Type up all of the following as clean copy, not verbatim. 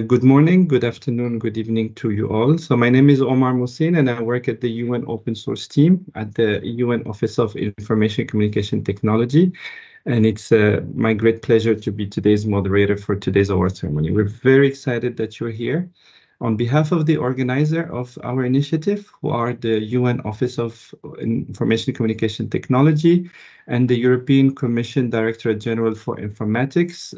Good morning, good afternoon, good evening to you all. So my name is Omar Mohsin and I work at the UN Open Source team at the UN Office of Information Communication Technology. And it's my great pleasure to be today's moderator for today's award ceremony. We're very excited that you're here. On behalf of the organizer of our initiative, who are the UN Office of Information Communication Technology and the European Commission Directorate-General for Informatics,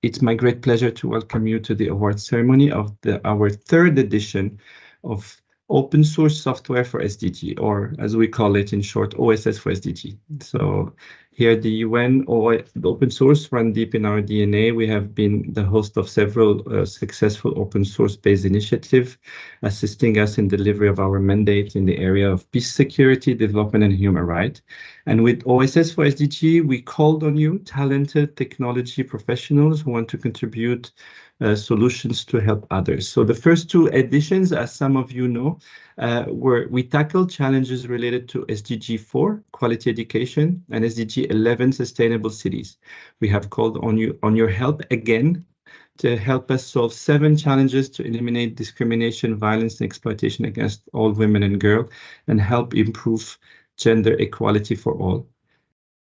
it's my great pleasure to welcome you to the award ceremony of our third edition of Open Source Software for SDG, or as we call it in short, OSS4SDG. So here at the UN, the open source run deep in our DNA. We have been the host of several successful open source based initiatives, assisting us in delivery of our mandate in the area of peace, security, development, and human rights. And with OSS4SDG, we called on you, talented technology professionals who want to contribute solutions to help others. So the first two editions, as some of you know, we tackled challenges related to SDG 4, quality education, and SDG 11, sustainable cities. We have called on your help again to help us solve 7 challenges to eliminate discrimination, violence, and exploitation against all women and girls, and help improve gender equality for all.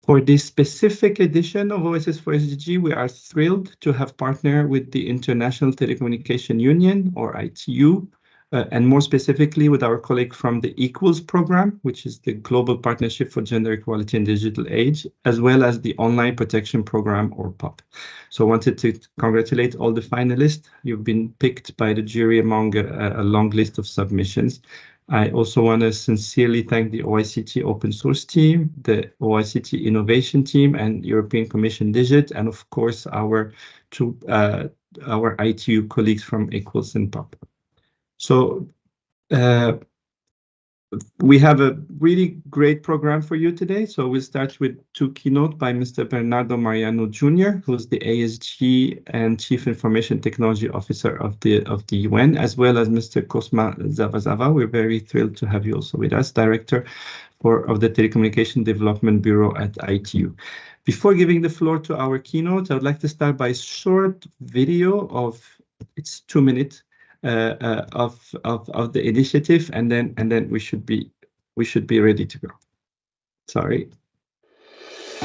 For this specific edition of OSS4SDG, we are thrilled to have partnered with the International Telecommunication Union, or ITU, and more specifically with our colleague from the Equals program, which is the Global Partnership for Gender Equality in Digital Age, as well as the Online Protection Program, or POP. So I wanted to congratulate all the finalists. You've been picked by the jury among a long list of submissions. I also want to sincerely thank the OICT open source team, the OICT innovation team, and European Commission Digit, and of course our ITU colleagues from Equals and POP. So we have a really great program for you today. So we'll start with 2 keynotes by Mr. Bernardo Mariano Jr., who's the ASG and Chief Information Technology Officer of the UN, as well as Mr. Cosma Zavazava. We're very thrilled to have you also with us, Director of the Telecommunication Development Bureau at ITU. Before giving the floor to our keynote, I would like to start by a short video of, it's 2 minutes, of the initiative, and then we should be ready to go. Sorry.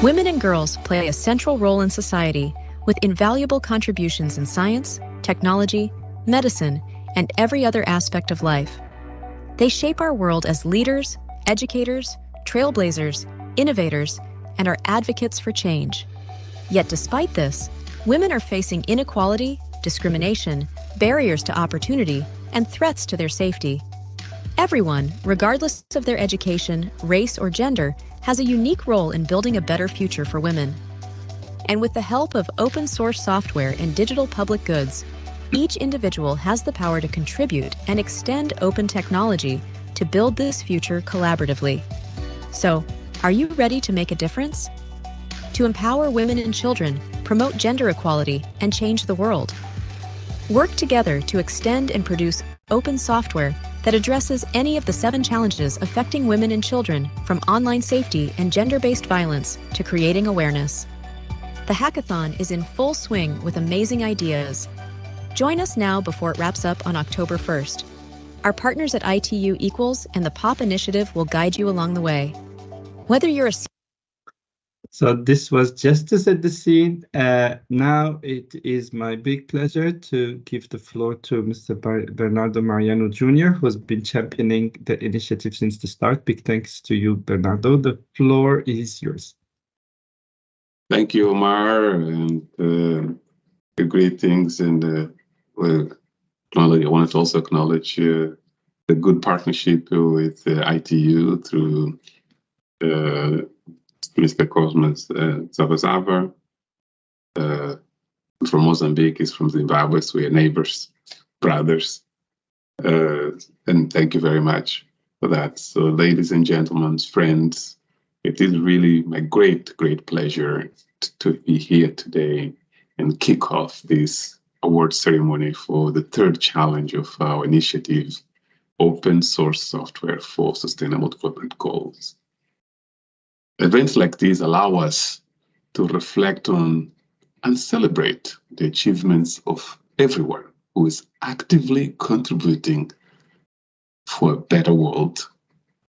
Women and girls play a central role in society with invaluable contributions in science, technology, medicine, and every other aspect of life. They shape our world as leaders, educators, trailblazers, innovators, and are advocates for change. Yet despite this, women are facing inequality, discrimination, barriers to opportunity, and threats to their safety. Everyone, regardless of their education, race, or gender, has a unique role in building a better future for women. And with the help of open source software and digital public goods, each individual has the power to contribute and extend open technology to build this future collaboratively. So, are you ready to make a difference? To empower women and children, promote gender equality, and change the world. Work together to extend and produce open software that addresses any of the 7 challenges affecting women and children, from online safety and gender-based violence to creating awareness. The hackathon is in full swing with amazing ideas. Join us now before it wraps up on October 1st. Our partners at ITU Equals and the POP initiative will guide you along the way. Whether you're a So this was just to set the scene. Now it is my big pleasure to give the floor to Mr. Bernardo Mariano Jr., who has been championing the initiative since the start. Big thanks to you, Bernardo. The floor is yours. Thank you, Omar, and the great things. And I wanted to also acknowledge the good partnership with ITU through Mr. Cosmas Zavazava from Mozambique, is from Zimbabwe, so we are neighbors, brothers. And thank you very much for that. So ladies and gentlemen, friends, it is really my great pleasure to be here today and kick off this award ceremony for the 3rd challenge of our initiative, Open Source Software for Sustainable Development Goals. Events like these allow us to reflect on and celebrate the achievements of everyone who is actively contributing for a better world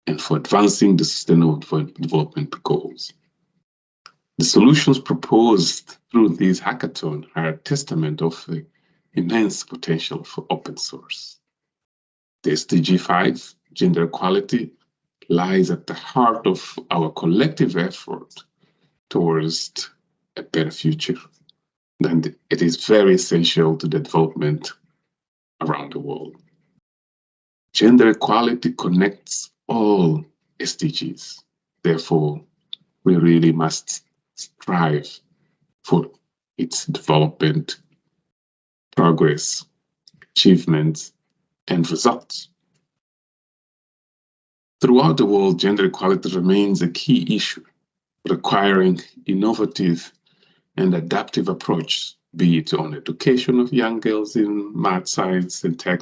and for advancing the Sustainable Development Goals. The solutions proposed through this hackathon are a testament of the immense potential for open source. The SDG 5, gender equality, lies at the heart of our collective effort towards a better future. And it is very essential to the development around the world. Gender equality connects all SDGs. Therefore, we really must strive for its development, progress, achievements, and results. Throughout the world, gender equality remains a key issue, requiring innovative and adaptive approach, be it on education of young girls in math, science, and tech,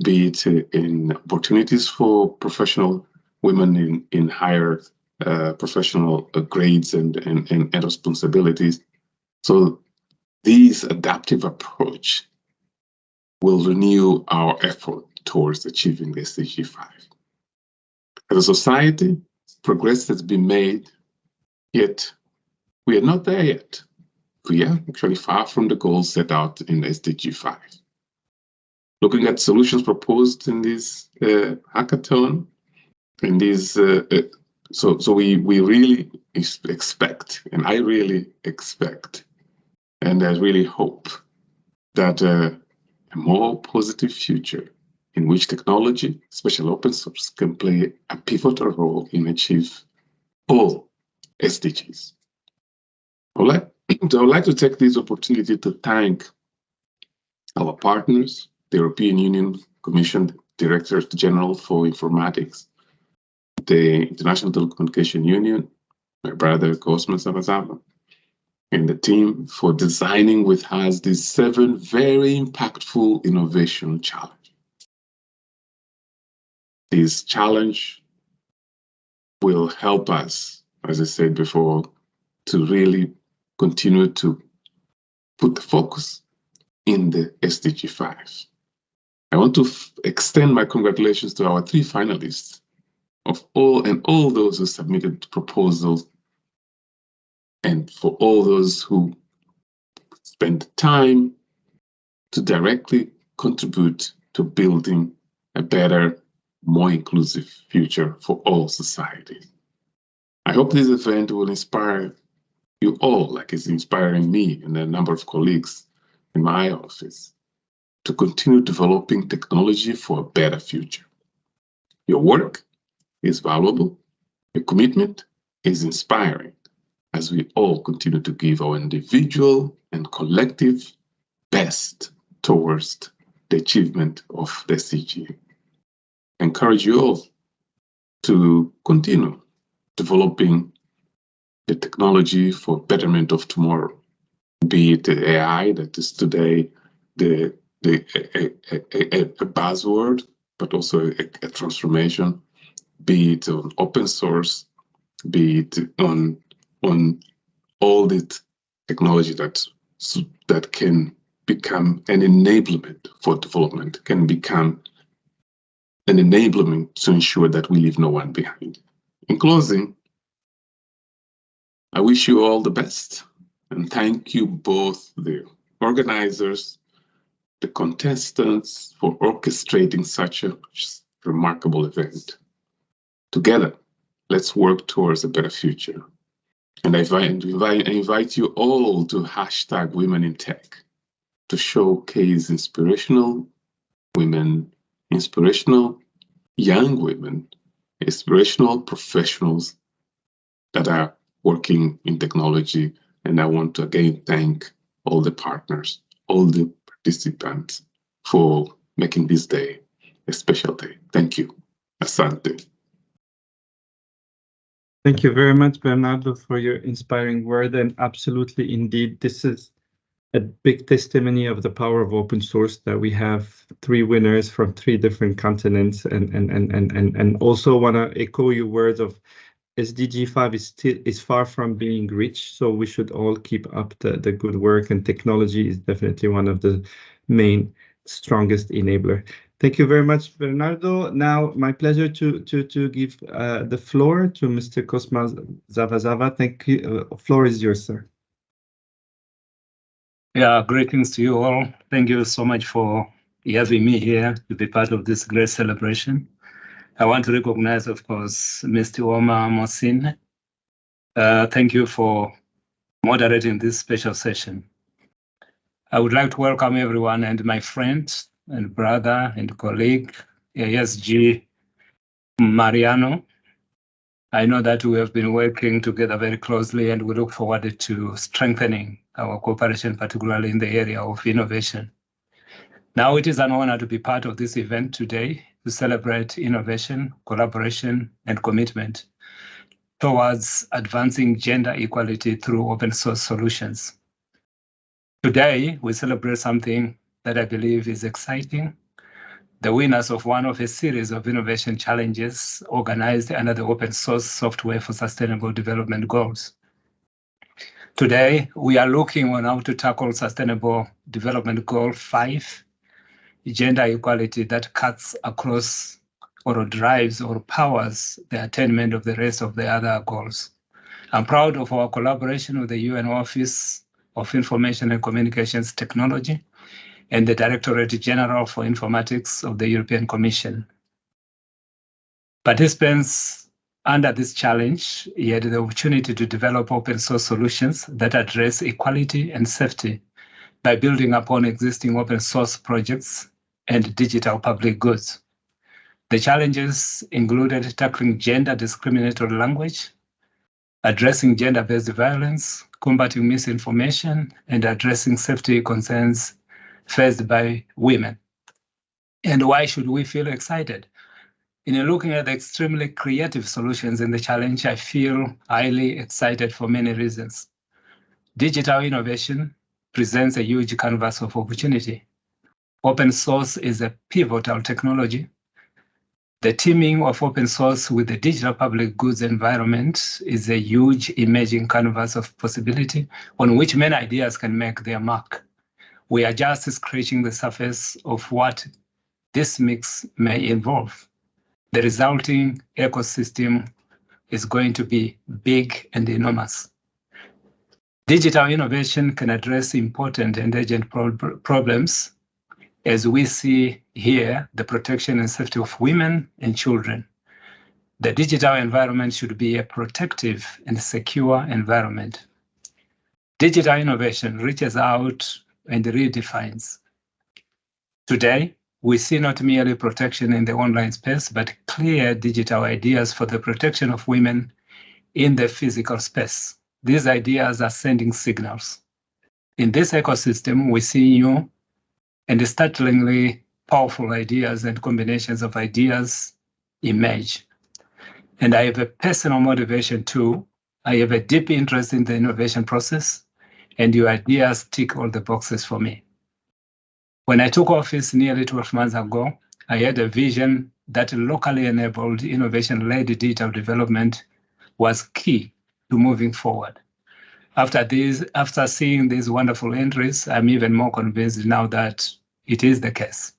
be it in opportunities for professional women in higher professional grades and responsibilities. So this adaptive approach will renew our effort towards achieving the SDG 5. As a society, progress has been made, yet we are not there yet. We are actually far from the goals set out in SDG 5. Looking at solutions proposed in this hackathon, in this, so we really expect, and I really expect, and I really hope that a more positive future in which technology, especially open source, can play a pivotal role in achieve all SDGs. I would like to take this opportunity to thank our partners, the European Union Commission Directorate-General for Informatics, the International Telecommunication Union, my brother Cosmo Sabazaba, and the team for designing with us these 7 very impactful innovation challenges. This challenge will help us, as I said before, to really continue to put the focus in the SDG 5. I want to extend my congratulations to our 3 finalists of all those who submitted proposals, and for all those who spend time to directly contribute to building a better, more inclusive future for all societies. I hope this event will inspire you all, like it's inspiring me and a number of colleagues in my office, to continue developing technology for a better future. Your work is valuable, your commitment is inspiring, as we all continue to give our individual and collective best towards the achievement of the SDG. I encourage you all to continue developing the technology for betterment of tomorrow, be it the AI that is today a buzzword, but also a transformation, be it on open source, be it on all the technology that can become an enablement for development, can become an enablement to ensure that we leave no one behind. In closing, I wish you all the best, and thank you both, the organizers, the contestants, for orchestrating such a remarkable event. Together, let's work towards a better future. And I invite you all to hashtag Women in Tech to showcase inspirational women, inspirational young women, inspirational professionals that are working in technology. And I want to again thank all the partners, all the participants for making this day a special day. Thank you. Asante. Thank you very much, Bernardo, for your inspiring word. And absolutely, indeed, this is a big testimony of the power of open source, that we have 3 winners from 3 different continents, and also want to echo your words of SDG 5 is far from being reached, so we should all keep up the good work, and technology is definitely one of the main strongest enabler. Thank you very much, Bernardo. Now, my pleasure to give the floor to Mr. Cosma Zavazava. Thank you. Floor is yours, sir. Yeah, greetings to you all. Thank you so much for having me here to be part of this great celebration. I want to recognize, of course, Mr. Omar Mohsin. Thank you for moderating this special session. I would like to welcome everyone and my friend and brother and colleague, ASG Mariano. I know that we have been working together very closely, and we look forward to strengthening our cooperation, particularly in the area of innovation. Now it is an honor to be part of this event today to celebrate innovation, collaboration, and commitment towards advancing gender equality through open source solutions. Today, we celebrate something that I believe is exciting: the winners of one of a series of innovation challenges organized under the Open Source Software for Sustainable Development Goals. Today, we are looking on how to tackle Sustainable Development Goal 5, gender equality that cuts across or drives or powers the attainment of the rest of the other goals. I'm proud of our collaboration with the UN Office of Information and Communications Technology and the Directorate-General for Informatics of the European Commission. Participants under this challenge had the opportunity to develop open source solutions that address equality and safety by building upon existing open source projects and digital public goods. The challenges included tackling gender-discriminatory language, addressing gender-based violence, combating misinformation, and addressing safety concerns faced by women. And why should we feel excited? In looking at the extremely creative solutions in the challenge, I feel highly excited for many reasons. Digital innovation presents a huge canvas of opportunity. Open source is a pivotal technology. The teaming of open source with the digital public goods environment is a huge emerging canvas of possibility on which many ideas can make their mark. We are just scratching the surface of what this mix may involve. The resulting ecosystem is going to be big and enormous. Digital innovation can address important and urgent problems, as we see here, the protection and safety of women and children. The digital environment should be a protective and secure environment. Digital innovation reaches out and redefines. Today, we see not merely protection in the online space, but clear digital ideas for the protection of women in the physical space. These ideas are sending signals. In this ecosystem, we see new and startlingly powerful ideas and combinations of ideas emerge. And I have a personal motivation too. I have a deep interest in the innovation process, and your ideas tick all the boxes for me. When I took office nearly 12 months ago, I had a vision that locally enabled innovation-led digital development was key to moving forward. After seeing these wonderful entries, I'm even more convinced now that it is the case.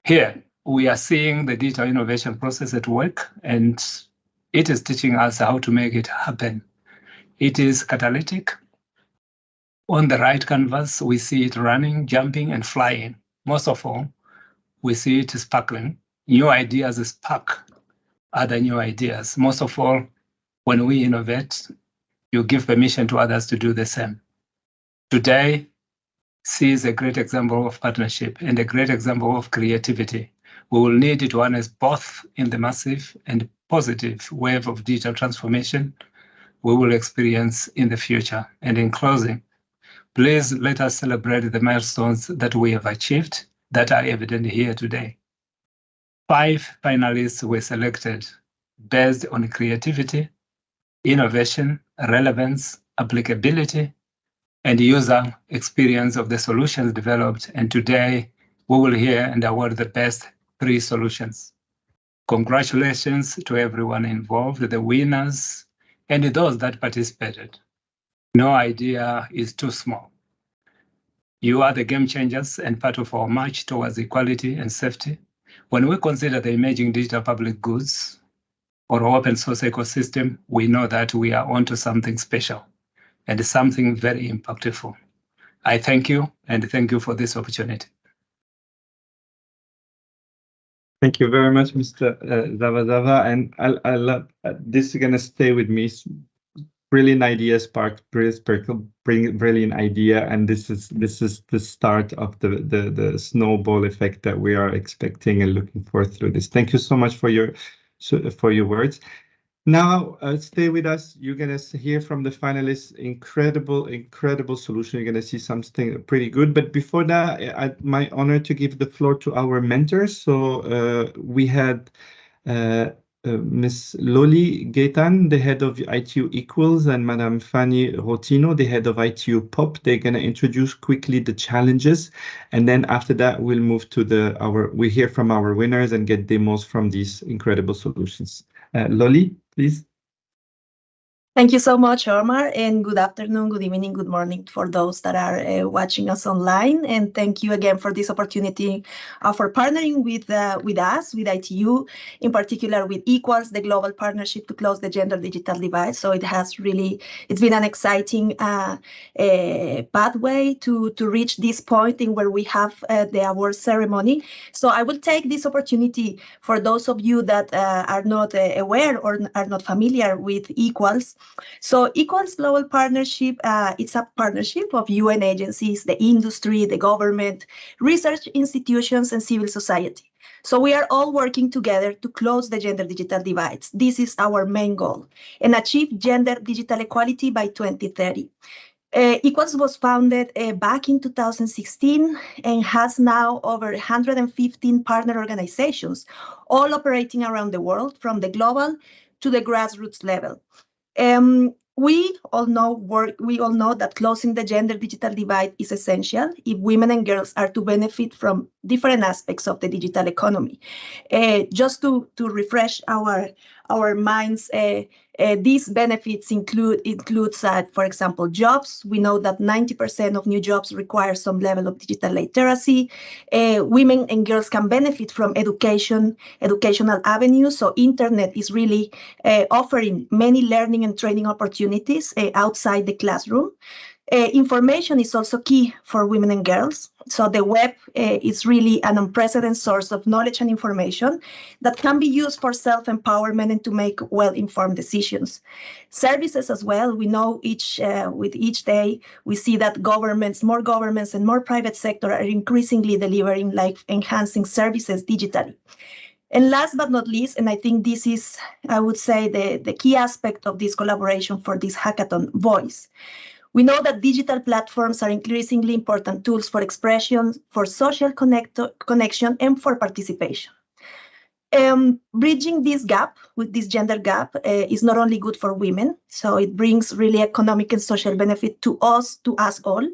Here, we are seeing the digital innovation process at work, and it is teaching us how to make it happen. It is catalytic. On the right canvas, we see it running, jumping, and flying. Most of all, we see it sparkling. New ideas spark other new ideas. Most of all, when we innovate, you give permission to others to do the same. Today sees a great example of partnership and a great example of creativity. We will need to harness both in the massive and positive wave of digital transformation we will experience in the future. And in closing, please let us celebrate the milestones that we have achieved that are evident here today. 5 finalists were selected based on creativity, innovation, relevance, applicability, and user experience of the solutions developed. And today we will hear and award the best 3 solutions. Congratulations to everyone involved, the winners, and those that participated. No idea is too small. You are the game changers and part of our march towards equality and safety. When we consider the emerging digital public goods or open source ecosystem, we know that we are onto something special and something very impactful. I thank you, and thank you for this opportunity. Thank you very much, Mr. Zavazava, and I love this is gonna stay with me. Brilliant idea, sparked brilliant idea, and this is the start of the snowball effect that we are expecting and looking for through this. Thank you so much for your words. Now, stay with us. You're gonna hear from the finalists. Incredible solution. You're gonna see something pretty good. But before that, my honor to give the floor to our mentors. So we had Ms. Loli Gaitan, the head of ITU Equals, and Madame Fanny Rotino, the head of ITU POP. They're gonna introduce quickly the challenges, and then after that, we'll move to we hear from our winners and get demos from these incredible solutions. Loli, please. Thank you so much, Omar, and good afternoon, good evening, good morning for those that are watching us online. And thank you again for this opportunity for partnering with us, with ITU, in particular with Equals, the global partnership to close the gender digital divide. So it's been an exciting pathway to reach this point in where we have the award ceremony. So I will take this opportunity for those of you that are not aware or are not familiar with Equals. So Equals Global Partnership, it's a partnership of UN agencies, the industry, the government, research institutions, and civil society. So we are all working together to close the gender digital divides. This is our main goal, and achieve gender digital equality by 2030. Equals was founded back in 2016 and has now over 115 partner organizations, all operating around the world from the global to the grassroots level. We all know that closing the gender digital divide is essential if women and girls are to benefit from different aspects of the digital economy. Just to refresh our minds, these benefits includes, for example, jobs. We know that 90% of new jobs require some level of digital literacy. Women and girls can benefit from educational avenues. So internet is really offering many learning and training opportunities outside the classroom. Information is also key for women and girls. So the web is really an unprecedented source of knowledge and information that can be used for self-empowerment and to make well-informed decisions. Services as well. We know with each day, we see that more governments and more private sector are increasingly delivering life-enhancing services digitally. And last but not least, and I think this is, I would say, the key aspect of this collaboration for this hackathon, voice. We know that digital platforms are increasingly important tools for expression, for social connection, and for participation. Bridging this gap, with this gender gap, is not only good for women, so it brings really economic and social benefit to us all.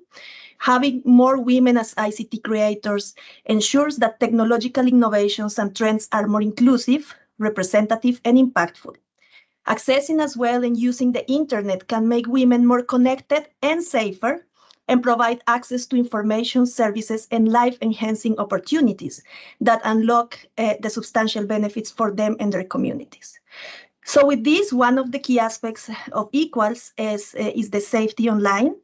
Having more women as ICT creators ensures that technological innovations and trends are more inclusive, representative, and impactful. Accessing as well and using the internet can make women more connected and safer, and provide access to information, services, and life-enhancing opportunities that unlock the substantial benefits for them and their communities. So with this, one of the key aspects of Equals is the safety online.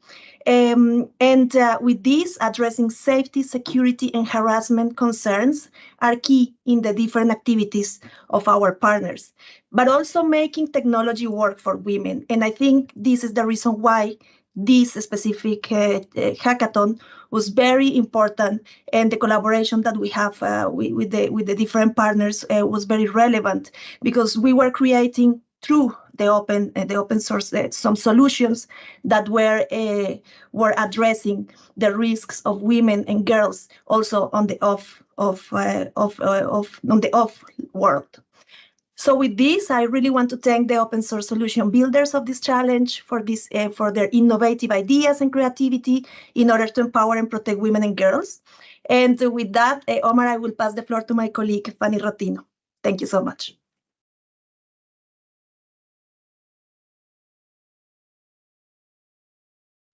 With this, addressing safety, security, and harassment concerns are key in the different activities of our partners, but also making technology work for women. And I think this is the reason why this specific hackathon was very important, and the collaboration that we have with the different partners was very relevant, because we were creating through the open source some solutions that were addressing the risks of women and girls also on the off world. So with this, I really want to thank the open source solution builders of this challenge for their innovative ideas and creativity in order to empower and protect women and girls. And with that, Omar, I will pass the floor to my colleague, Fanny Rotino. Thank you so much.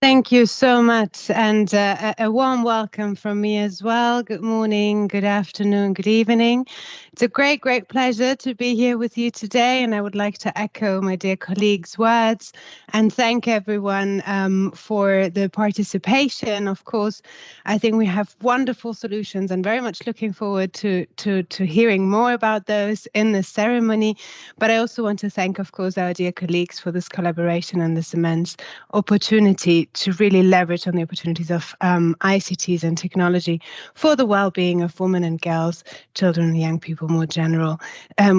Thank you so much, and a warm welcome from me as well. Good morning, good afternoon, good evening. It's a great pleasure to be here with you today, and I would like to echo my dear colleagues' words and thank everyone for the participation. Of course, I think we have wonderful solutions and very much looking forward to hearing more about those in the ceremony. But I also want to thank, of course, our dear colleagues for this collaboration and this immense opportunity to really leverage on the opportunities of ICTs and technology for the well-being of women and girls, children and young people more general,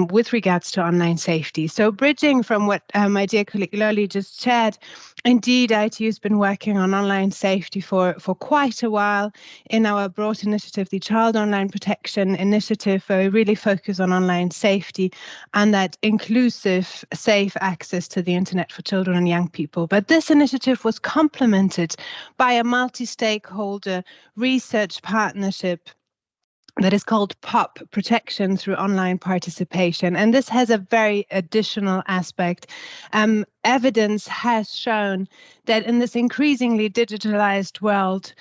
with regards to online safety. So bridging from what my dear colleague Loli just shared, indeed, ITU has been working on online safety for quite a while in our broad initiative, the Child Online Protection Initiative, where we really focus on online safety and that inclusive, safe access to the internet for children and young people. But this initiative was complemented by a multi-stakeholder research partnership that is called POP, Protection Through Online Participation. And this has a very additional aspect. Evidence has shown that in this increasingly digitalized world,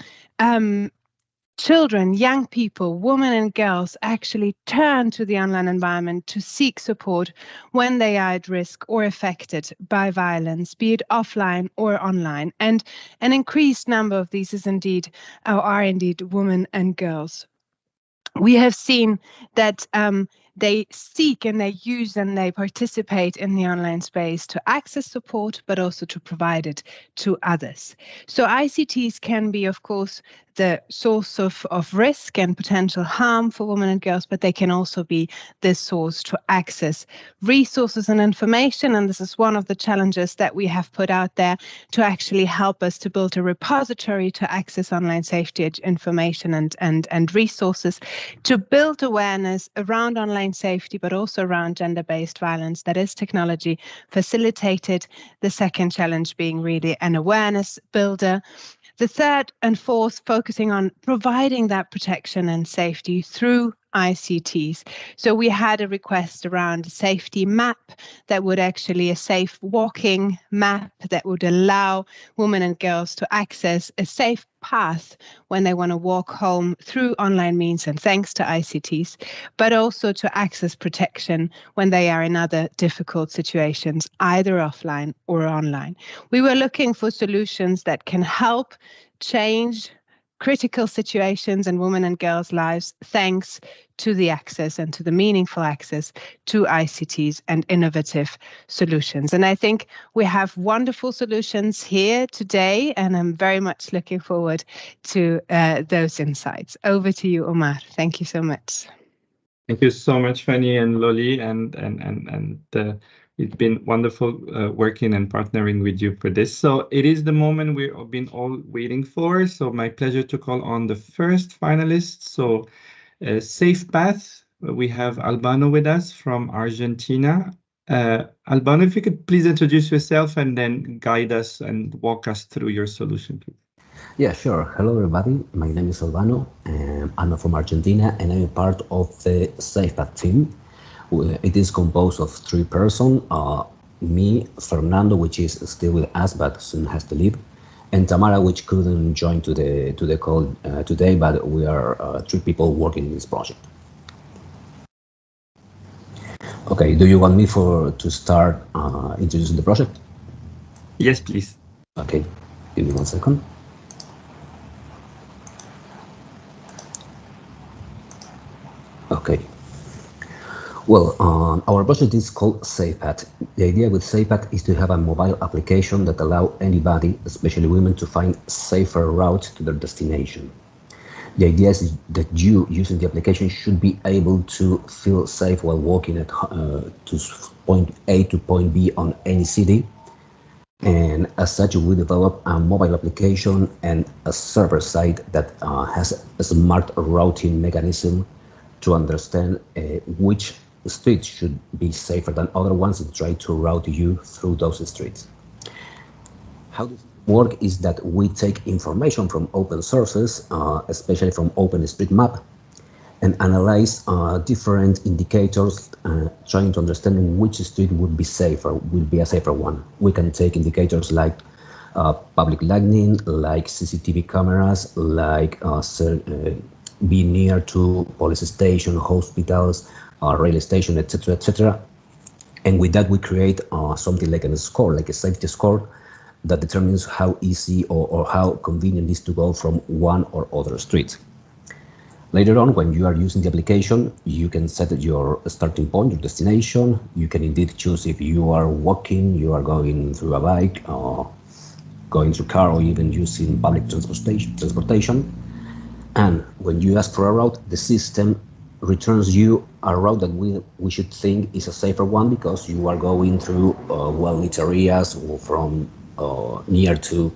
children, young people, women and girls actually turn to the online environment to seek support when they are at risk or affected by violence, be it offline or online. And an increased number of these are indeed women and girls. We have seen that they seek and they use and they participate in the online space to access support, but also to provide it to others. So ICTs can be, of course, the source of risk and potential harm for women and girls, but they can also be the source to access resources and information. And this is one of the challenges that we have put out there to actually help us to build a repository to access online safety information and resources, to build awareness around online safety, but also around gender-based violence that is technology facilitated. The second challenge being really an awareness builder. The third and fourth, focusing on providing that protection and safety through ICTs. So we had a request around a safety map that would actually a safe walking map that would allow women and girls to access a safe path when they want to walk home through online means and thanks to ICTs, but also to access protection when they are in other difficult situations, either offline or online. We were looking for solutions that can help change critical situations in women and girls' lives thanks to the access and to the meaningful access to ICTs and innovative solutions. And I think we have wonderful solutions here today, and I'm very much looking forward to those insights. Over to you, Omar. Thank you so much. Thank you so much, Fanny and Loli, and it's been wonderful working and partnering with you for this. So it is the moment we've been all waiting for. So my pleasure to call on the first finalist. So Safe Path, we have Albano with us from Argentina. Albano, if you could please introduce yourself and then guide us and walk us through your solution, please. Yeah, sure. Hello, everybody. My name is Albano. I'm from Argentina, and I'm part of the Safe Path team. It is composed of 3 persons, me, Fernando, which is still with us but soon has to leave, and Tamara, which couldn't join to the call today, but we are 3 people working in this project. Okay, do you want me to start introducing the project? Yes, please. Okay, give me 1 second. Okay. Well, our project is called SafePath. The idea with SafePath is to have a mobile application that allows anybody, especially women, to find safer routes to their destination. The idea is that you, using the application, should be able to feel safe while walking to point A to point B on any city. And as such, we develop a mobile application and a server side that has a smart routing mechanism to understand which streets should be safer than other ones and try to route you through those streets. How this works is that we take information from open sources, especially from OpenStreetMap, and analyze different indicators, trying to understand which street would be safer, will be a safer one. We can take indicators like public lighting, like CCTV cameras, like be near to police station, hospitals, rail station, etc., etc. And with that, we create something like a score, like a safety score, that determines how easy or how convenient it is to go from one or other street. Later on, when you are using the application, you can set your starting point, your destination. You can indeed choose if you are walking, you are going through a bike, or going through car, or even using public transportation. And when you ask for a route, the system returns you a route that we should think is a safer one, because you are going through well-lit areas or from near to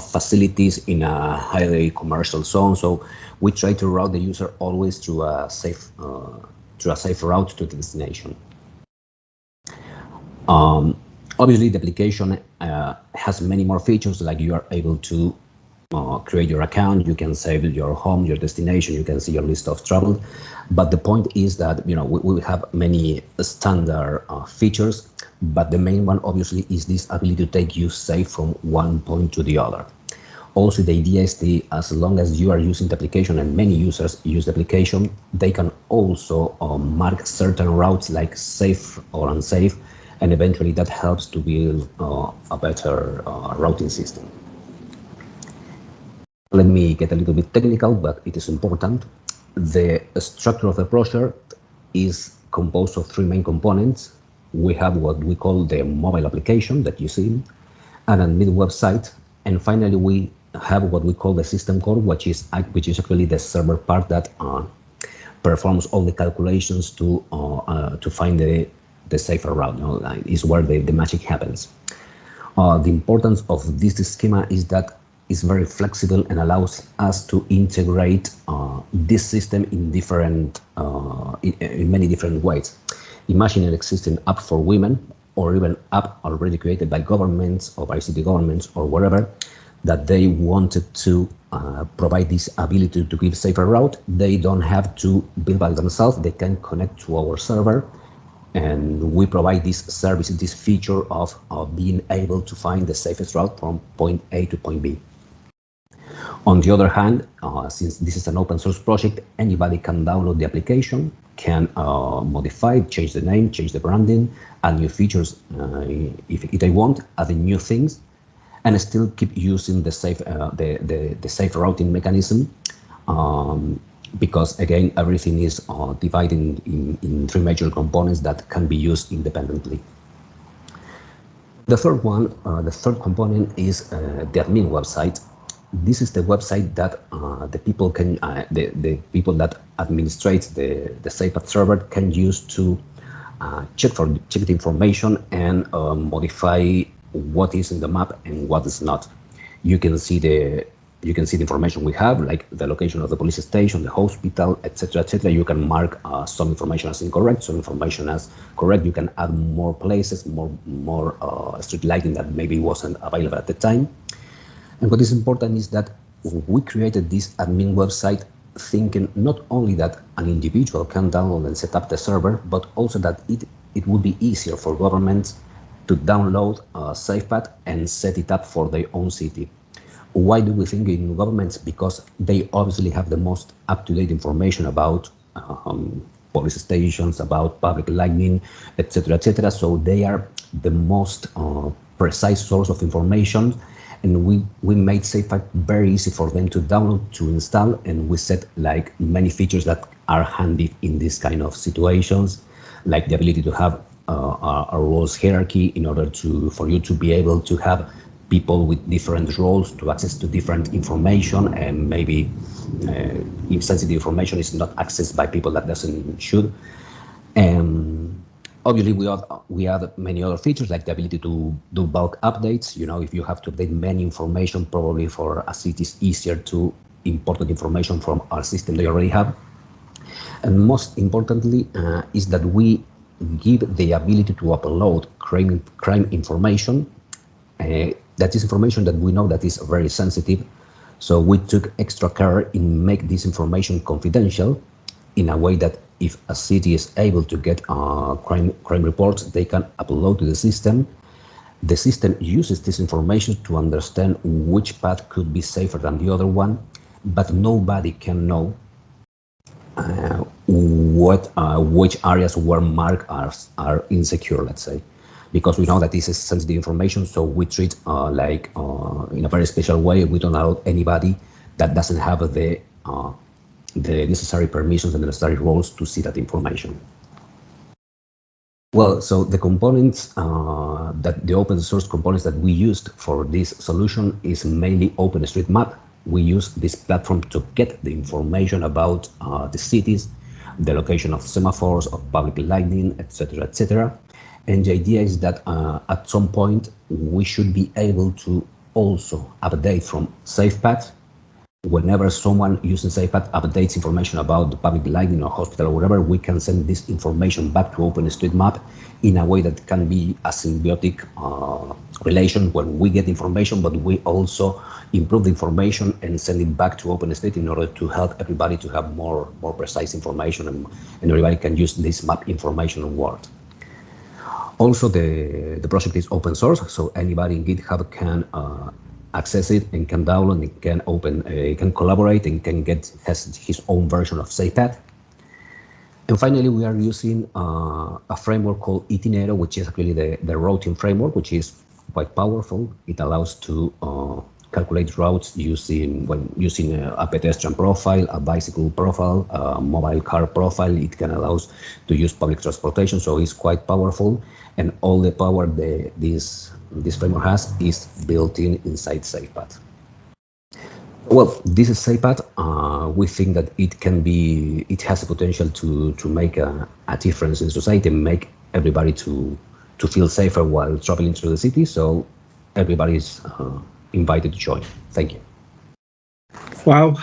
facilities in a highly commercial zone. So we try to route the user always through a safe route to the destination. Obviously, the application has many more features, like you are able to create your account, you can save your home, your destination, you can see your list of travel. But the point is that, you know, we have many standard features, but the main one obviously is this ability to take you safe from one point to the other. Also, the idea is as long as you are using the application, and many users use the application, they can also mark certain routes like safe or unsafe, and eventually that helps to build a better routing system. Let me get a little bit technical, but it is important. The structure of the project is composed of three main components. We have what we call the mobile application that you see, and a mid website, and finally we have what we call the system core, which is actually the server part that performs all the calculations to find the safer route. You know, is where the magic happens. The importance of this schema is that it's very flexible and allows us to integrate this system in many different ways. Imagine an existing app for women, or even app already created by governments or by city governments or wherever, that they wanted to provide this ability to give safer route. They don't have to build by themselves. They can connect to our server, and we provide this service, this feature of being able to find the safest route from point A to point B. On the other hand, since this is an open source project, anybody can download the application, can modify, change the name, change the branding, add new features if they want, add new things, and still keep using the safe routing mechanism, because again, everything is divided in three major components that can be used independently. The third component is the admin website. This is the website that the people that administrate the SafePath server can use to check the information and modify what is in the map and what is not. You can see the information we have, like the location of the police station, the hospital, etc., etc. You can mark some information as incorrect, some information as correct. You can add more places, more street lighting that maybe wasn't available at the time. And what is important is that we created this admin website thinking not only that an individual can download and set up the server, but also that it would be easier for governments to download SafePath and set it up for their own city. Why do we think in governments? Because they obviously have the most up-to-date information about police stations, about public lighting, etc., etc. So they are the most precise source of information. And we made SafePath very easy for them to download, to install, and we set like many features that are handy in this kind of situations, like the ability to have a roles hierarchy in order for you to be able to have people with different roles to access to different information, and maybe if sensitive information is not accessed by people that should. Obviously, we add many other features, like the ability to do bulk updates. You know, if you have to update many information, probably for a city it's easier to import the information from our system they already have. And most importantly is that we give the ability to upload crime information. That is information that we know that is very sensitive. So we took extra care in make this information confidential. in a way that if a city is able to get crime reports, they can upload to the system. The system uses this information to understand which path could be safer than the other one, but nobody can know which areas were marked are insecure, let's say, because we know that this is sensitive information, so we treat in a very special way. We don't allow anybody that doesn't have the necessary permissions and the necessary roles to see that information. Well, so the components the open source components that we used for this solution is mainly OpenStreetMap. We use this platform to get the information about the cities, the location of semaphores, of public lighting, etc., etc. And the idea is that at some point we should be able to also update from SafePath. Whenever someone using SafePath updates information about the public lighting or hospital or whatever, we can send this information back to OpenStreetMap in a way that can be a symbiotic relation when we get information, but we also improve the information and send it back to OpenStreet in order to help everybody to have more precise information, and everybody can use this map information on Word. Also, the project is open source, so anybody in GitHub can access it and can download and can can collaborate and has his own version of SafePath. And finally, we are using a framework called Itinero, which is actually the routing framework, which is quite powerful. It allows to calculate routes using a pedestrian profile, a bicycle profile, a mobile car profile. It can allow us to use public transportation, so it's quite powerful. And all the power this framework has is built inside SafePath. Well, this is SafePath. We think that it has the potential to make a difference in society and make everybody to feel safer while traveling through the city. So everybody is invited to join. Thank you. Wow.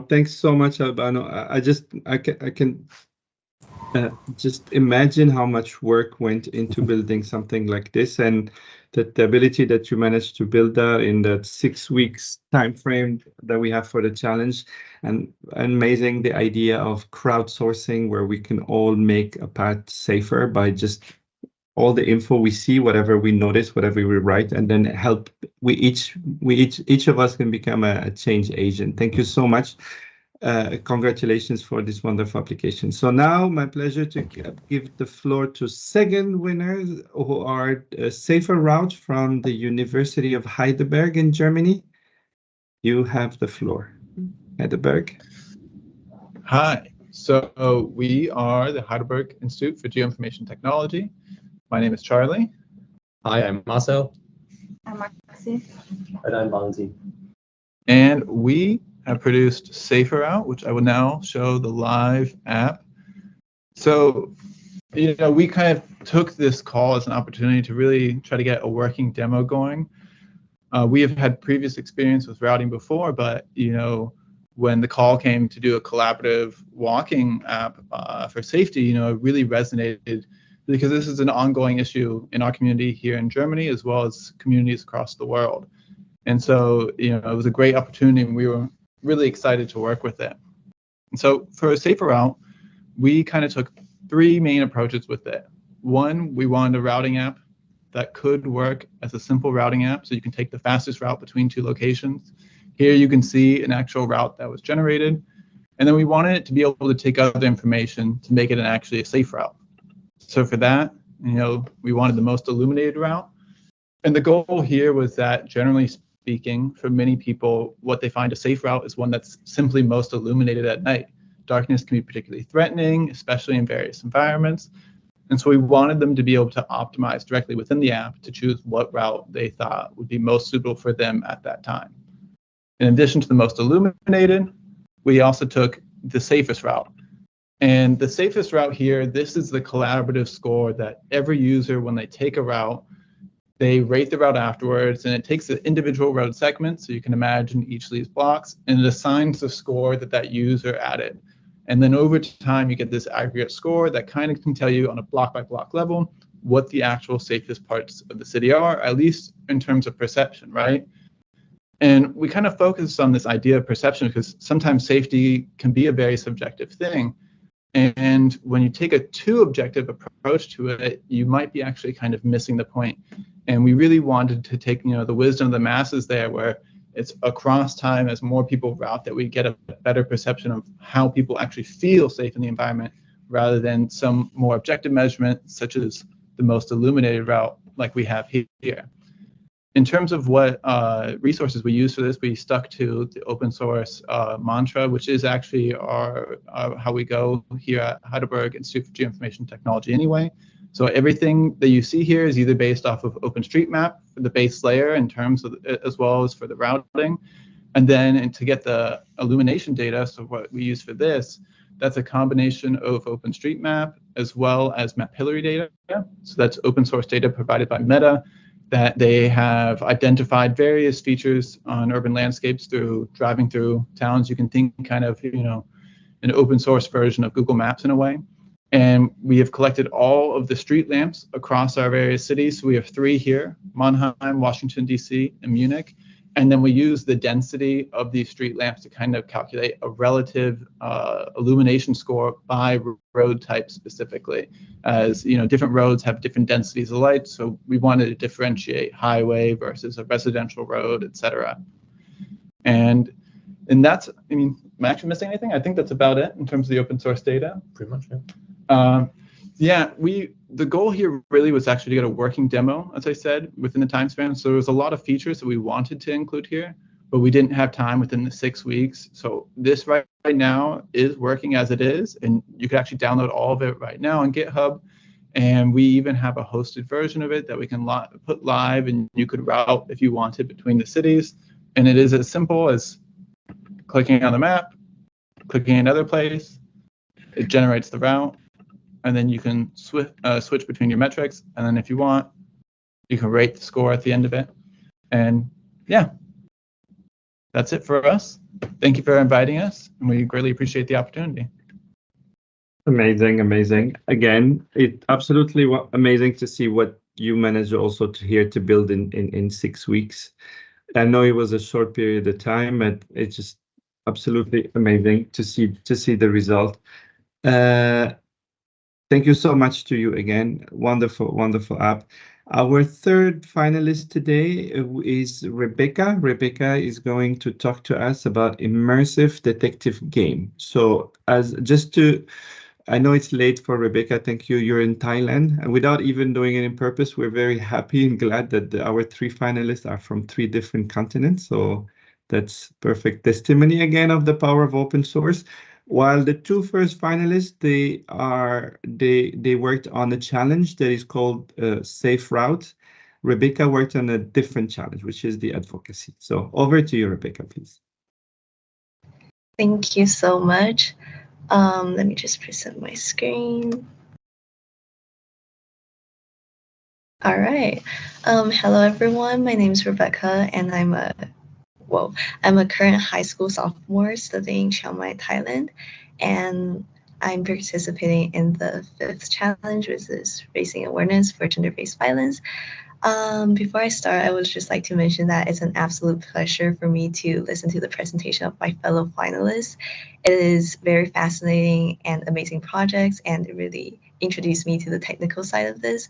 Thanks so much, Albano. I can just imagine how much work went into building something like this, and that the ability that you managed to build that in that 6 weeks time frame that we have for the challenge, and amazing the idea of crowdsourcing, where we can all make a path safer by just all the info we see, whatever we notice, whatever we write, and then help. Each of us can become a change agent. Thank you so much. Congratulations for this wonderful application. So now my pleasure to give the floor to second winners, who are Safer Route from the University of Heidelberg in Germany. You have the floor, Heidelberg. Hi, so we are the Heidelberg Institute for Geoinformation Technology. My name is Charlie. Hi, I'm Marcel. I'm Maxi. And I'm Valentin. And we have produced Safer Out, which I will now show the live app. So, we kind of took this call as an opportunity to really try to get a working demo going. We have had previous experience with routing before, but, when the call came to do a collaborative walking app for safety, it really resonated, because this is an ongoing issue in our community here in Germany, as well as communities across the world. And so, it was a great opportunity, and we were really excited to work with it. And so for a Safer Route, we kind of took 3 main approaches with it. One, we wanted a routing app that could work as a simple routing app, so you can take the fastest route between 2 locations. Here you can see an actual route that was generated. And then we wanted it to be able to take other information to make it actually a safe route. So for that, we wanted the most illuminated route. And the goal here was that, generally speaking, for many people, what they find a safe route is one that's simply most illuminated at night. Darkness can be particularly threatening, especially in various environments. And so we wanted them to be able to optimize directly within the app to choose what route they thought would be most suitable for them at that time. In addition to the most illuminated, we also took the safest route. And the safest route here, this is the collaborative score that every user, when they take a route, they rate the route afterwards, and it takes the individual road segment, so you can imagine each of these blocks, and it assigns the score that user added. And then over time, you get this aggregate score that kind of can tell you on a block-by-block level what the actual safest parts of the city are, at least in terms of perception, right? And we kind of focus on this idea of perception because sometimes safety can be a very subjective thing. And when you take a too objective approach to it, you might be actually kind of missing the point. And we really wanted to take, the wisdom of the masses there, where it's across time, as more people route, that we get a better perception of how people actually feel safe in the environment, rather than some more objective measurement, such as the most illuminated route like we have here. In terms of what resources we use for this, we stuck to the open source mantra, which is actually our how we go here at Heidelberg Institute for Geoinformation Technology anyway. So everything that you see here is either based off of OpenStreetMap for the base layer in terms of, as well as for the routing. And then to get the illumination data, so what we use for this, that's a combination of OpenStreetMap as well as Mapillary data. So that's open source data provided by Meta, that they have identified various features on urban landscapes through driving through towns. You can think kind of, an open source version of Google Maps in a way. And we have collected all of the street lamps across our various cities. So we have 3 here: Mannheim, Washington, DC, and Munich. And then we use the density of these street lamps to kind of calculate a relative illumination score by road type specifically. As different roads have different densities of light, so we wanted to differentiate highway versus a residential road, etc. And that's, am I actually missing anything? I think that's about it in terms of the open source data. Pretty much, yeah. The goal here really was actually to get a working demo, as I said, within the time span. So there was a lot of features that we wanted to include here, but we didn't have time within the 6 weeks. So this right now is working as it is, and you can actually download all of it right now on GitHub. And we even have a hosted version of it that we can put live, and you could route if you wanted between the cities. And it is as simple as clicking on the map, clicking another place, it generates the route. And then you can switch between your metrics. And then if you want, you can rate the score at the end of it. And yeah, that's it for us. Thank you for inviting us, and we greatly appreciate the opportunity. Amazing, amazing. Again, it's absolutely amazing to see what you managed also to build in 6 weeks. I know it was a short period of time, but it's just absolutely amazing to see the result. Thank you so much to you again. Wonderful, wonderful app. Our third finalist today is Rebecca. Rebecca is going to talk to us about immersive detective game. So I know it's late for Rebecca. Thank you. You're in Thailand. And without even doing it on purpose, we're very happy and glad that our 3 finalists are from 3 different continents. So that's perfect testimony again of the power of open source. While the 2 first finalists, they worked on a challenge that is called Safe Route. Rebecca worked on a different challenge, which is the advocacy. So over to you, Rebecca, please. Thank you so much. Let me just present my screen. All right. Hello, everyone. My name is Rebecca, and I'm a current high school sophomore studying Chiang Mai, Thailand, and I'm participating in the 5th challenge, which is raising awareness for gender-based violence. Before I start, I would just like to mention that it's an absolute pleasure for me to listen to the presentation of my fellow finalists. It is very fascinating and amazing projects, and it really introduced me to the technical side of this.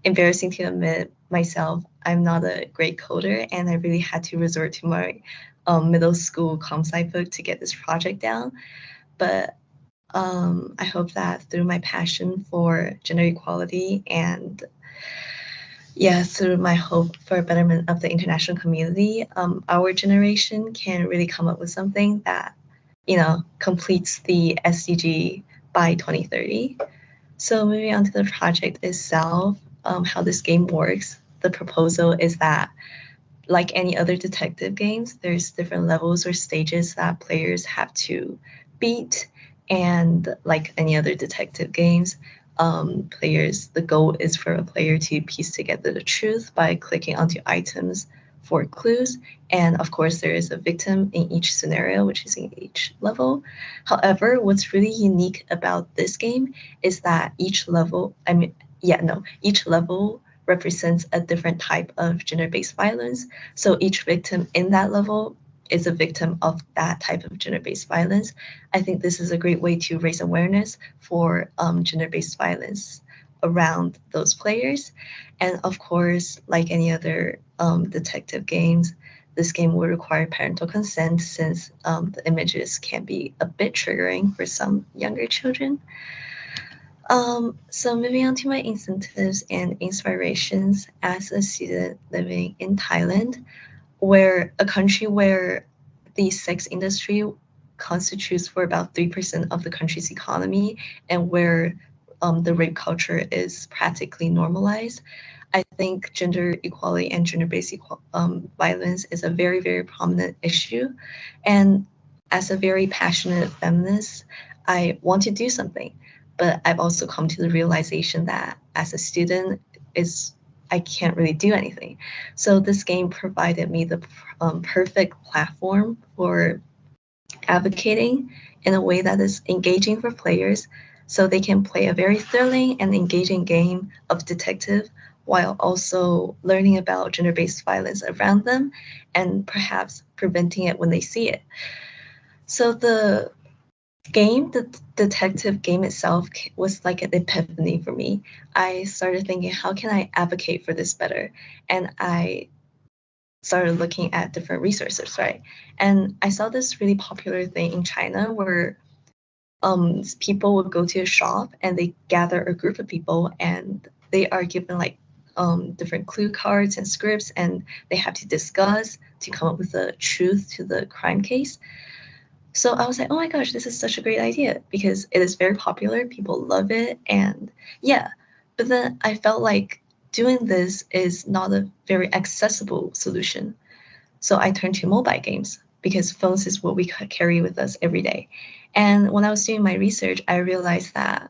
Embarrassing to admit myself, I'm not a great coder, and I really had to resort to my middle school comp sci book to get this project down. But I hope that through my passion for gender equality and through my hope for betterment of the international community, our generation can really come up with something that, completes the SDG by 2030. So moving on to the project itself, how this game works, the proposal is that, like any other detective games, there's different levels or stages that players have to beat. And like any other detective games, the goal is for a player to piece together the truth by clicking onto items for clues. And of course, there is a victim in each scenario, which is in each level. However, what's really unique about this game is that each level represents a different type of gender-based violence. So each victim in that level is a victim of that type of gender-based violence. I think this is a great way to raise awareness for gender-based violence around those players. And of course, like any other detective games, this game will require parental consent since the images can be a bit triggering for some younger children. So moving on to my incentives and inspirations as a student living in Thailand, where a country where the sex industry constitutes for about 3% of the country's economy and where the rape culture is practically normalized. I think gender equality and gender-based violence is a very, very prominent issue. And as a very passionate feminist, I want to do something. But I've also come to the realization that as a student, I can't really do anything. So this game provided me the perfect platform for advocating in a way that is engaging for players, so they can play a very thrilling and engaging game of detective while also learning about gender-based violence around them and perhaps preventing it when they see it. So the game, the detective game itself, was like an epiphany for me. I started thinking, how can I advocate for this better? And I started looking at different resources, right? And I saw this really popular thing in China where people would go to a shop and they gather a group of people and they are given like different clue cards and scripts, and they have to discuss to come up with the truth to the crime case. So I was like, oh my gosh, this is such a great idea because it is very popular. People love it. And yeah, but then I felt like doing this is not a very accessible solution. So I turned to mobile games because phones is what we carry with us every day. And when I was doing my research, I realized that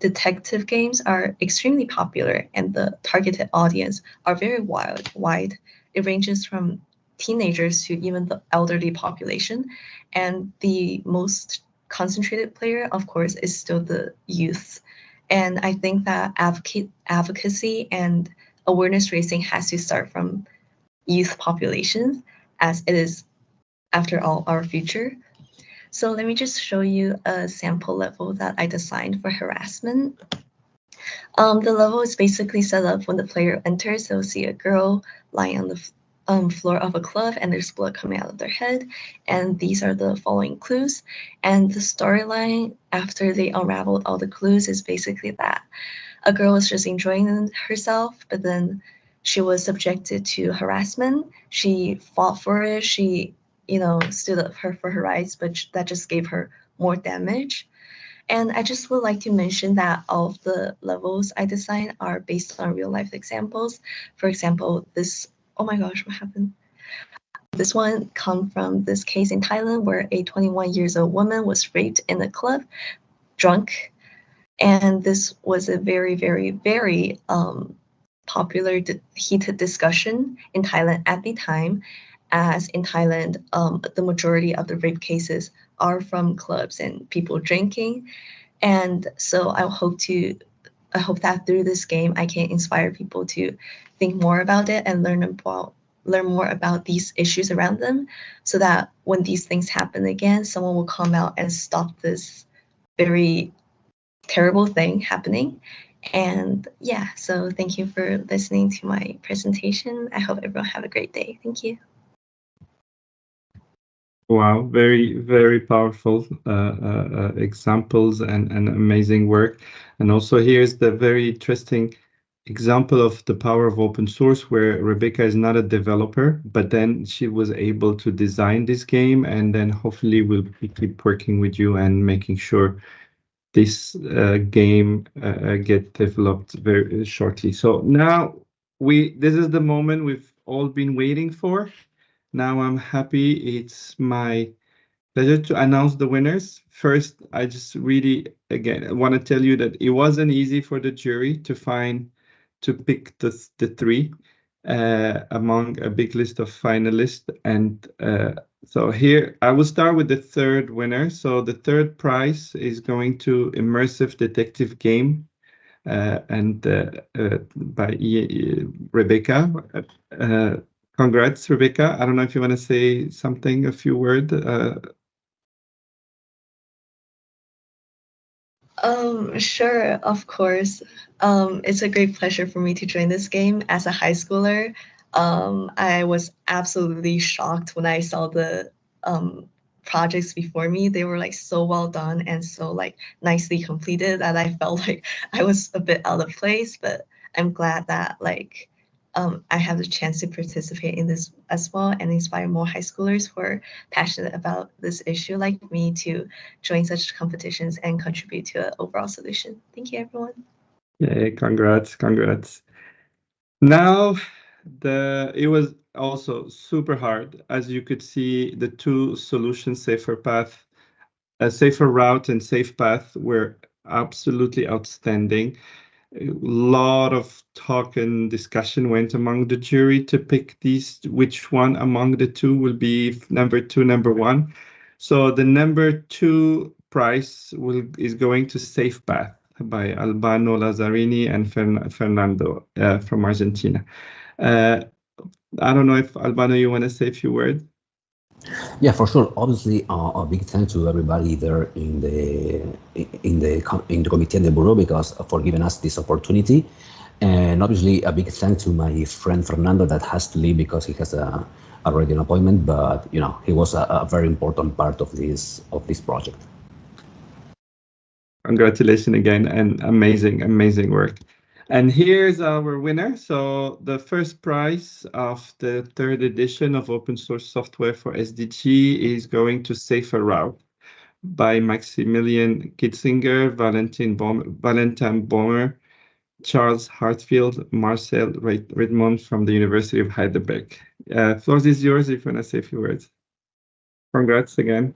detective games are extremely popular and the targeted audience are very wide. It ranges from teenagers to even the elderly population. And the most concentrated player, of course, is still the youth. And I think that advocacy and awareness raising has to start from youth populations, as it is, after all, our future. So let me just show you a sample level that I designed for harassment. The level is basically set up when the player enters. They'll see a girl lying on the floor of a club and there's blood coming out of their head. And these are the following clues. And the storyline after they unraveled all the clues is basically that a girl was just enjoying herself, but then she was subjected to harassment. She fought for it. She, stood up for her rights, but that just gave her more damage. And I just would like to mention that all of the levels I designed are based on real life examples. For example, this, oh my gosh, what happened? This one comes from this case in Thailand where a 21-year-old woman was raped in a club, drunk. And this was a very, very, very popular, heated discussion in Thailand at the time, as in Thailand, the majority of the rape cases are from clubs and people drinking. And so I hope that through this game, I can inspire people to think more about it and learn more about these issues around them, so that when these things happen again, someone will come out and stop this very terrible thing happening. And yeah, so thank you for listening to my presentation. I hope everyone have a great day. Thank you. Wow, very, very powerful examples and amazing work. And also here's the very interesting example of the power of open source, where Rebecca is not a developer, but then she was able to design this game, and then hopefully we'll keep working with you and making sure this game get developed very shortly. So now this is the moment we've all been waiting for. Now I'm happy. It's my pleasure to announce the winners. First, I just really, again, want to tell you that it wasn't easy for the jury to pick the three among a big list of finalists. And so here, I will start with the third winner. So the third prize is going to Immersive Detective Game by Rebecca. congrats, Rebecca. I don't know if you want to say something, a few words. Sure, of course. It's a great pleasure for me to join this game. As a high schooler, I was absolutely shocked when I saw the projects before me. They were like so well done and so like nicely completed that I felt like I was a bit out of place, but I'm glad that like I have the chance to participate in this as well and inspire more high schoolers who are passionate about this issue like me to join such competitions and contribute to an overall solution. Thank you, everyone. Yeah, congrats. Now, it was also super hard. As you could see, the two solutions, Safer Path, Safer Route and Safe Path, were absolutely outstanding. A lot of talk and discussion went among the jury to pick which one among the two will be number 2, number 1. So the number 2 prize is going to Safe Path by Albano Lazzarini and Fernando from Argentina. I don't know if Albano, you want to say a few words? Yeah, for sure. Obviously, a big thanks to everybody there in the committee and the bureau because for giving us this opportunity, and obviously a big thanks to my friend Fernando that has to leave because he has already an appointment. But you know, he was a very important part of this project. Congratulations again, and amazing work. And here's our winner. So the first prize of the 3rd edition of open source software for SDG is going to Safer Route by Maximilian Kitzinger, Valentin Bomer, Charles Hartfield, Marcel Redmond from the University of Heidelberg. Floor is yours if you want to say a few words. Congrats again.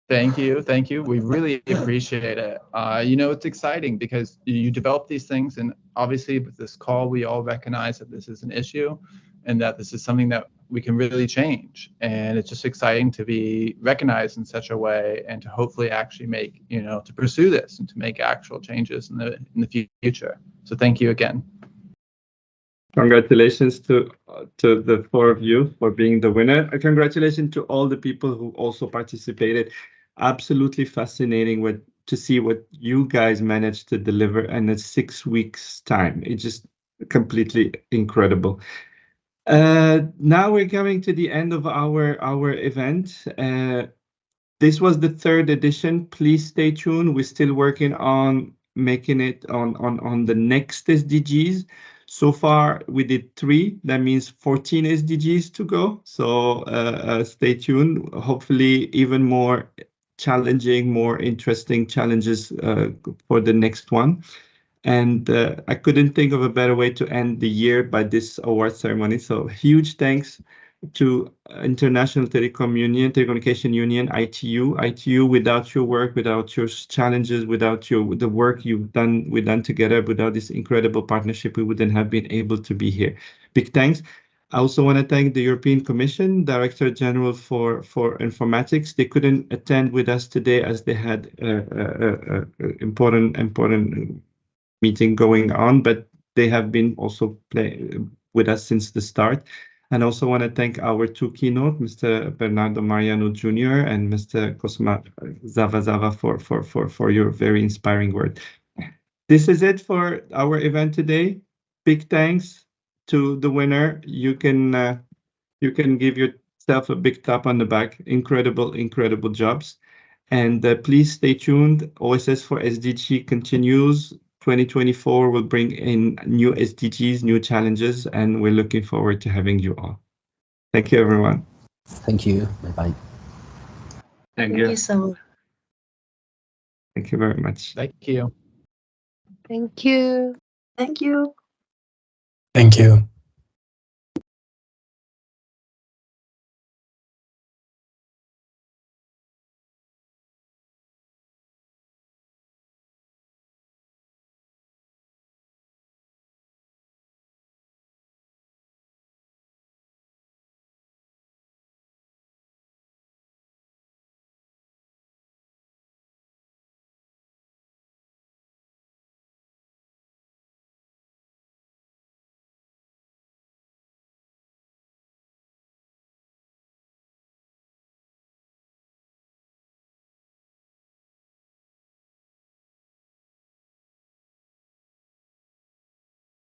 Thank you. We really appreciate it. You know, it's exciting because you develop these things, and obviously with this call, we all recognize that this is an issue and that this is something that we can really change. And it's just exciting to be recognized in such a way and to hopefully actually make, you know, to pursue this and to make actual changes in the future. So thank you again. Congratulations to the 4 of you for being the winner. Congratulations to all the people who also participated. Absolutely fascinating to see what you guys managed to deliver in a 6 weeks time. It's just completely incredible. Now we're coming to the end of our event. This was the 3rd edition. Please stay tuned. We're still working on making it on the next SDGs. So far, we did 3. That means 14 SDGs to go. So stay tuned. Hopefully, even more challenging, more interesting challenges for the next one. And I couldn't think of a better way to end the year by this award ceremony. So huge thanks to International Telecommunication Union, ITU. Without your work, without your challenges, without the work we've done together, without this incredible partnership, we wouldn't have been able to be here. Big thanks. I also want to thank the European Commission, Directorate-General for Informatics. They couldn't attend with us today as they had important meeting going on, but they have been also with us since the start. And also want to thank our 2 keynote, Mr. Bernardo Mariano Jr. and Mr. Cosma Zava for your very inspiring word. This is it for our event today. Big thanks to the winner. You can give yourself a big tap on the back. Incredible jobs. And please stay tuned. OSS4SDG continues. 2024 will bring in new SDGs, new challenges, and we're looking forward to having you all. Thank you, everyone. Thank you. Bye-bye. Thank you so much. Thank you very much. Thank you. Thank you. Thank you. Thank you.